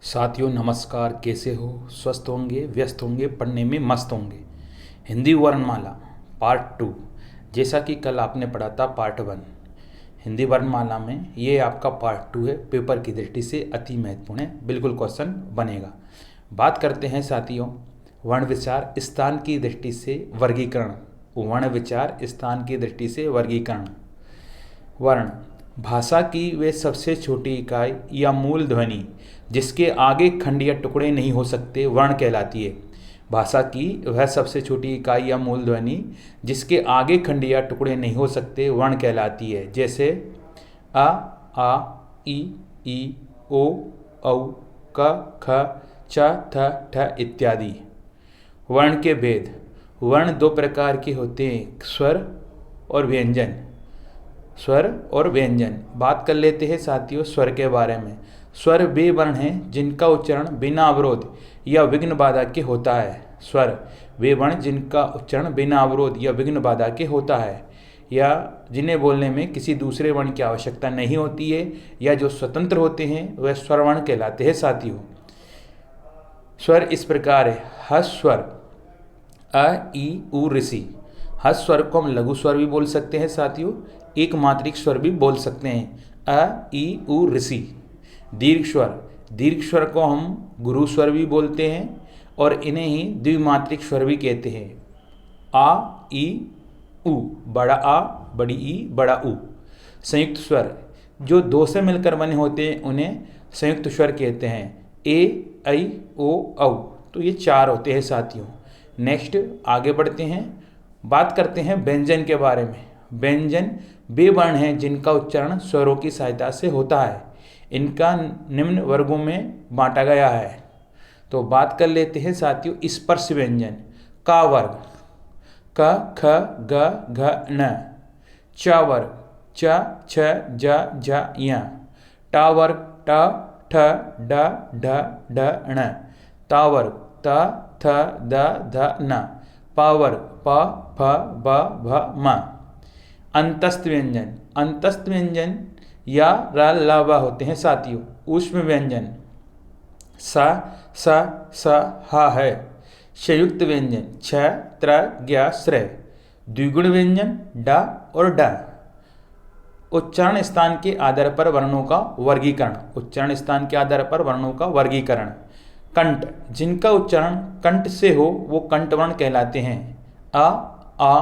साथियों नमस्कार। कैसे हो? स्वस्थ होंगे, व्यस्त होंगे, पढ़ने में मस्त होंगे। हिंदी वर्णमाला पार्ट 2, जैसा कि कल आपने पढ़ा था पार्ट 1। हिंदी वर्णमाला में ये आपका पार्ट 2 है। पेपर की दृष्टि से अति महत्वपूर्ण है, बिल्कुल क्वेश्चन बनेगा। बात करते हैं साथियों वर्ण विचार स्थान की दृष्टि से वर्गीकरण। वर्ण विचार स्थान की दृष्टि से वर्गीकरण। वर्ण भाषा की वे सबसे छोटी इकाई या मूल ध्वनि जिसके आगे खंड या टुकड़े नहीं हो सकते वर्ण कहलाती है। भाषा की वह सबसे छोटी इकाई या मूल ध्वनि जिसके आगे खंड या टुकड़े नहीं हो सकते वर्ण कहलाती है। जैसे आ, ई, ओ, औ, क, ख, च, थ, ठ इत्यादि। वर्ण के भेद। वर्ण दो प्रकार के होते हैं, स्वर और व्यंजन। स्वर और व्यंजन। बात कर लेते हैं साथियों स्वर के बारे में। स्वर वे वर्ण हैं जिनका उच्चारण बिना अवरोध या विघ्न बाधा के होता है। स्वर वे वर्ण जिनका उच्चारण बिना अवरोध या विघ्न बाधा के होता है, या जिन्हें बोलने में किसी दूसरे वर्ण की आवश्यकता नहीं होती है, या जो स्वतंत्र होते हैं वह स्वर वर्ण कहलाते हैं साथियों। स्वर इस प्रकार है। हस् स्वर अ, ई, उ, ऋषि। हस् स्वर को हम लघु स्वर भी बोल सकते हैं साथियों, एक मात्रिक स्वर भी बोल सकते हैं। अ, ई, उ, ऋषि। दीर्घ स्वर। दीर्घ स्वर को हम गुरु स्वर भी बोलते हैं और इन्हें ही द्विमात्रिक स्वर भी कहते हैं। आ, ई, उ, बड़ा आ, बड़ी ई, बड़ा उ। संयुक्त स्वर जो दो से मिलकर बने होते हैं उन्हें संयुक्त स्वर कहते हैं। ए, ऐ, ओ, औ। तो ये चार होते हैं साथियों। नेक्स्ट आगे बढ़ते हैं, बात करते हैं व्यंजन के बारे में। व्यंजन वे वर्ण हैं जिनका उच्चारण स्वरों की सहायता से होता है। इनका निम्न वर्गों में बांटा गया है। तो बात कर लेते हैं साथियों स्पर्श व्यंजन। का वर्ग क, ख, ग, घ, न। च वर्ग च, छ, ज, झ, य। ट वर्ग ट, ठ, ड, ढ, ढ, ण। ता वर्ग त, थ, द, ध, न। प वर्ग प, फ, ब, भ, म। अंतस्थ व्यंजन। अंतस्थ व्यंजन या र, ल, व होते हैं साथियों। ऊष्म व्यंजन स, स, ह है। संयुक्त व्यंजन छ, त्र, ज्ञ, श्र। द्विगुण व्यंजन ड और ड। उच्चारण स्थान के आधार पर वर्णों का वर्गीकरण। उच्चारण स्थान के आधार पर वर्णों का वर्गीकरण। कंठ जिनका उच्चारण कंठ से हो वो कंठ वर्ण कहलाते हैं। अ, आ,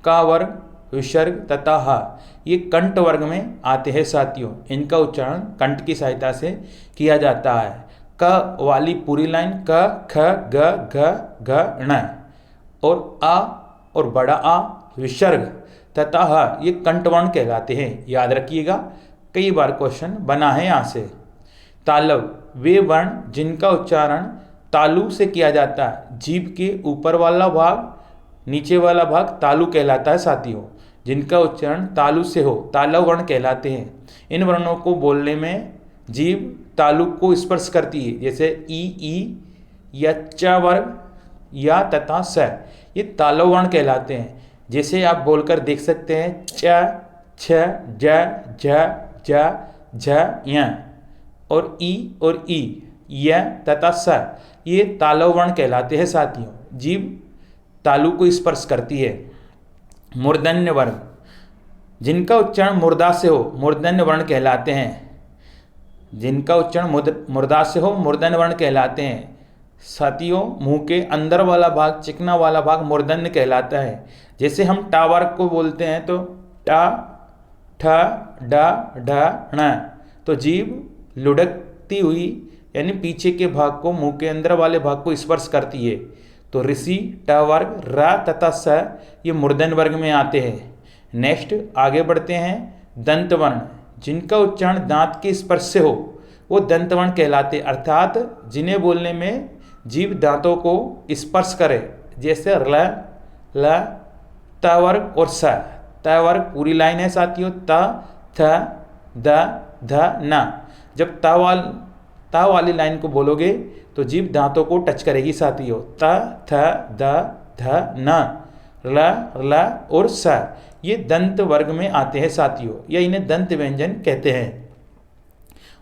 का वर्ग, विसर्ग तथा ह ये कंठ वर्ग में आते हैं साथियों। इनका उच्चारण कंठ की सहायता से किया जाता है। क वाली पूरी लाइन क, ख, ग, घ, घ, ण और आ और बड़ा आ, विसर्ग तथा ह ये कंठ वर्ण कहलाते हैं। याद रखिएगा, कई बार क्वेश्चन बना है यहाँ से। तालव वे वर्ण जिनका उच्चारण तालु से किया जाता है। जीभ के ऊपर वाला भाग नीचे वाला भाग तालु कहलाता है साथियों। जिनका उच्चारण तालु से हो तालव वर्ण कहलाते हैं। इन वर्णों को बोलने में जीभ तालु को स्पर्श करती है, जैसे ई या च वर्ग या तथा स ये तालव वर्ण कहलाते हैं। जैसे आप बोलकर देख सकते हैं च, छ, ज, झ, झ, झ, य और ई, य तथा स ये तालव वर्ण कहलाते हैं साथियों। जीभ तालु को स्पर्श करती है। मूर्धन्य वर्ण जिनका उच्चारण मुर्दा से हो मूर्धन्य वर्ण कहलाते हैं। जिनका उच्चारण मुर्दा से हो मूर्धन्य वर्ण कहलाते हैं साथियों। मुंह के अंदर वाला भाग, चिकना वाला भाग मूर्धन्य कहलाता है। जैसे हम टा वर्ग को बोलते हैं तो टा, ठ, ड, ढ, ण। तो जीभ लुढ़कती हुई यानी पीछे के भाग को मुंह के अंदर वाले भाग को स्पर्श करती है। तो ऋषि ट वर्ग, र तथा स ये मूर्धन्य वर्ग में आते हैं। नेक्स्ट आगे बढ़ते हैं। दंत वर्ण जिनका उच्चारण दांत के स्पर्श से हो वो दंत वर्ण कहलाते, अर्थात जिन्हें बोलने में जीभ दांतों को स्पर्श करे। जैसे ल, ल, त वर्ग और स। त वर्ग पूरी लाइन है साथियों, त, थ, द, ध, न। जब त वाली लाइन को बोलोगे तो जीभ दांतों को टच करेगी साथियों। त, थ, द, ध, न, ल और स ये दंत वर्ग में आते हैं साथियों, या इन्हें दंत व्यंजन कहते हैं।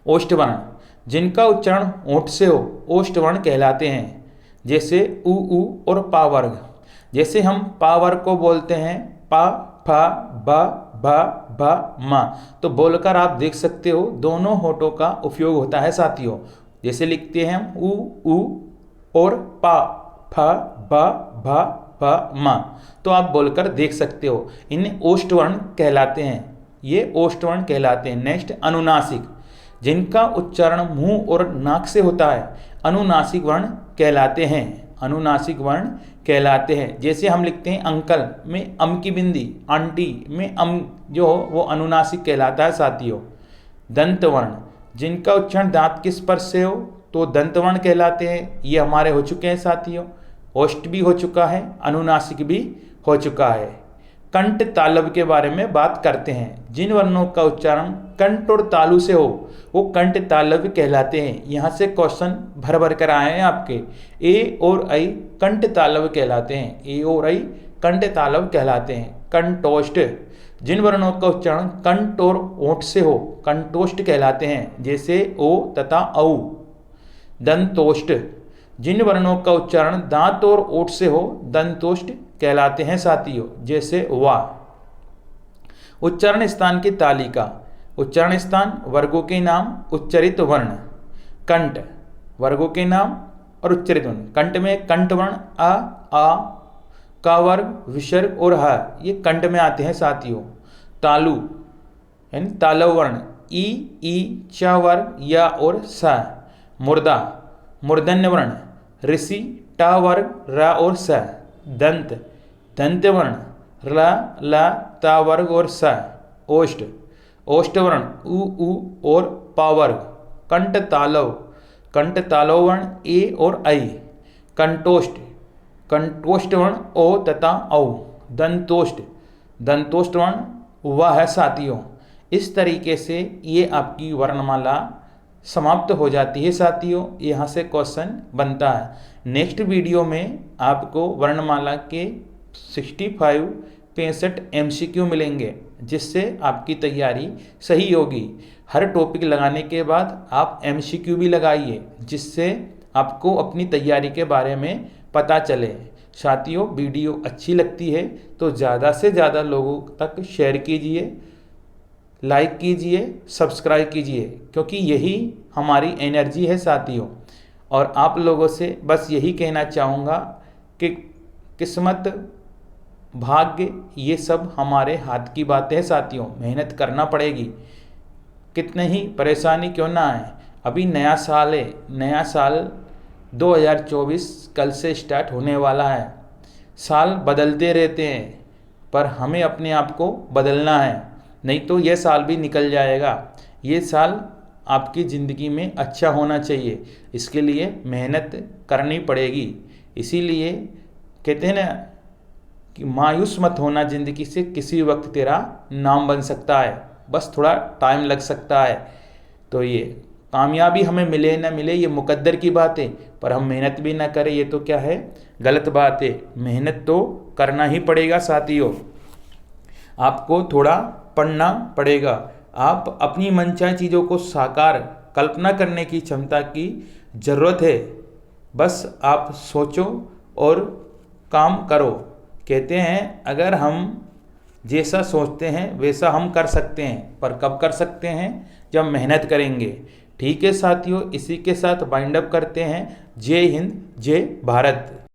ओष्ठ वर्ण जिनका उच्चारण ओंठ से हो ओष्ठ वर्ण कहलाते हैं। जैसे उ और पा वर्ग। जैसे हम पा वर्ग को बोलते हैं पा, फा, बा, भा, भा, मा, तो बोलकर आप देख सकते हो दोनों होठों का उपयोग होता है साथियों। जैसे लिखते हैं हम उ और पा, फा, बा, भा, भा, मा, तो आप बोलकर देख सकते हो। इन्हें ओष्ठ वर्ण कहलाते हैं, ये ओष्ठ वर्ण कहलाते हैं। नेक्स्ट अनुनासिक, जिनका उच्चारण मुंह और नाक से होता है अनुनासिक वर्ण कहलाते हैं। अनुनासिक वर्ण कहलाते हैं। जैसे हम लिखते हैं अंकल में अम की बिंदी, आंटी में अम जो हो वो अनुनासिक कहलाता है साथियों। दंत वर्ण, जिनका उच्चारण दांत के स्पर्श से हो तो दंत वर्ण कहलाते हैं। ये हमारे हो चुके हैं साथियों। ओष्ठ भी हो चुका है, अनुनासिक भी हो चुका है। कंठ तालव के बारे में बात करते हैं। जिन वर्णों का उच्चारण कंठ और तालु से हो वो कंठ तालव कहलाते हैं। यहाँ से क्वेश्चन भर भर कर आए हैं आपके। ए और आई कंठ तालव कहलाते हैं। ए और आई कंठ तालव कहलाते हैं। कंठोष्ठ, जिन वर्णों का उच्चारण कंठ और ओंठ से हो कंठोष्ठ कहलाते हैं। जैसे ओ तथा औ। दंतोष्ठ, जिन वर्णों का उच्चारण दांत और ओठ से हो दंतोष्ठ कहलाते हैं साथियों। जैसे वा। उच्चारण स्थान की तालिका। उच्चारण स्थान वर्गों के नाम, उच्चरित वर्ण। कंठ वर्गों के नाम और उच्चरित वर्ण। कंठ में कंठ वर्ण आ, का वर्ग, विसर्ग और ह, ये कंठ में आते हैं साथियों। तालु यानी तालव वर्ण ई, च वर्ग, या और स। मुर्दा मूर्धन्य वर्ण ऋषि, ट वर्ग, र और स। दंत दंत वर्ण र, ल, ता वर्ग और स। ओष्ठ ओष्ठ वर्ण उ और पा वर्ग। कंठ तालव वर्ण ए और ऐ। कंठोष्ठ वर्ण ओ तथा औ। दंतोष्ठ वर्ण व है साथियों। इस तरीके से ये आपकी वर्णमाला समाप्त हो जाती है साथियों। यहाँ से क्वेश्चन बनता है। नेक्स्ट वीडियो में आपको वर्णमाला के 65 MCQ मिलेंगे, जिससे आपकी तैयारी सही होगी। हर टॉपिक लगाने के बाद आप MCQ भी लगाइए, जिससे आपको अपनी तैयारी के बारे में पता चले। साथियों, वीडियो अच्छी लगती है तो ज़्यादा से ज़्यादा लोगों तक शेयर कीजिए, लाइक कीजिए, सब्सक्राइब कीजिए, क्योंकि यही हमारी एनर्जी है साथियों। और आप लोगों से बस यही कहना चाहूँगा कि किस्मत, भाग्य, ये सब हमारे हाथ की बातें हैं साथियों। मेहनत करना पड़ेगी, कितने ही परेशानी क्यों ना आए। अभी नया साल है, नया साल 2024 कल से स्टार्ट होने वाला है। साल बदलते रहते हैं, पर हमें अपने आप को बदलना है, नहीं तो यह साल भी निकल जाएगा। ये साल आपकी ज़िंदगी में अच्छा होना चाहिए, इसके लिए मेहनत करनी पड़ेगी। इसीलिए कहते हैं ना कि मायूस मत होना ज़िंदगी से, किसी वक्त तेरा नाम बन सकता है, बस थोड़ा टाइम लग सकता है। तो ये कामयाबी हमें मिले ना मिले ये मुकद्दर की बात है, पर हम मेहनत भी ना करें ये तो क्या है, गलत बात है। मेहनत तो करना ही पड़ेगा साथियों। आपको थोड़ा पढ़ना पड़ेगा। आप अपनी मनचाही चीज़ों को साकार कल्पना करने की क्षमता की ज़रूरत है। बस आप सोचो और काम करो। कहते हैं अगर हम जैसा सोचते हैं वैसा हम कर सकते हैं, पर कब कर सकते हैं, जब मेहनत करेंगे। ठीक है साथियों, इसी के साथ वाइंड अप करते हैं। जय हिंद, जय भारत।